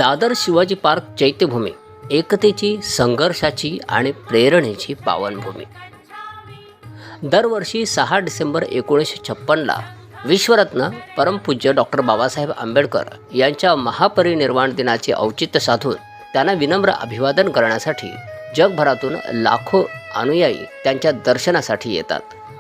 Dadar Shivaji park Chaityabhoomi एकतेची, संघर्षाची आणि प्रेरणेची पावनभूमी। दरवर्षी 6 डिसेंबर 1956ला विश्वरत्न परमपूज्य डॉक्टर बाबासाहेब आंबेडकर यांच्या महापरिनिर्वाण दिनाचे औचित्य साधून त्यांना विनम्र अभिवादन करण्यासाठी जगभरातून लाखो अनुयायी त्यांच्या दर्शनासाठी येतात।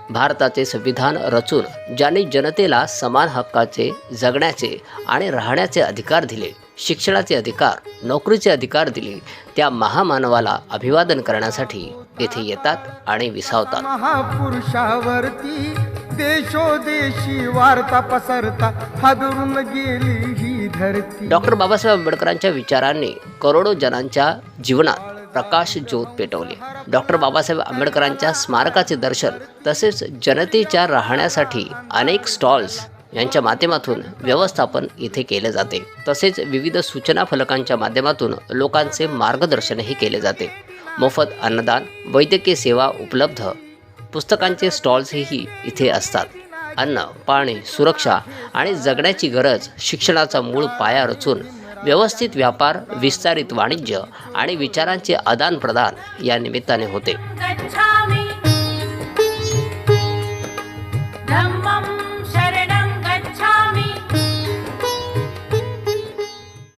भारताचे संविधान रचून ज्यांनी जनतेला समान हक्काचे, जगण्याचे आणि राहण्याचे अधिकार दिले, शिक्षणाचे अधिकार, नोकरीचे अधिकार दिले, त्या महामानवाला अभिवादन करण्यासाठी येथे येतात आणि विसावतात। महापुरुषावरती देशोदेशी वार्ता पसरता हादरून गेली ही धरती। डॉक्टर बाबासाहेब आंबेडकरांच्या विचारांनी करोडो जणांच्या जीवनात प्रकाश ज्योत पेटवली। डॉक्टर बाबासाहेब आंबेडकरांच्या स्मारकाचे दर्शन तसेच जनतेच्या राहण्यासाठी अनेक स्टॉल्स यांच्या माध्यमातून व्यवस्थापन इथे केले जाते। तसेच विविध सूचना फलकांच्या माध्यमातून लोकांचे मार्गदर्शनही केले जाते। मोफत अन्नदान, वैद्यकीय सेवा उपलब्ध, पुस्तकांचे स्टॉल्सही इथे असतात। अन्न, पाणी, सुरक्षा आणि जगण्याची गरज, शिक्षणाचा मूळ पाया रचून व्यवस्थित व्यापार, विस्तारित वाणिज्य आणि विचारांचे आदान प्रदान या निमित्ताने होते।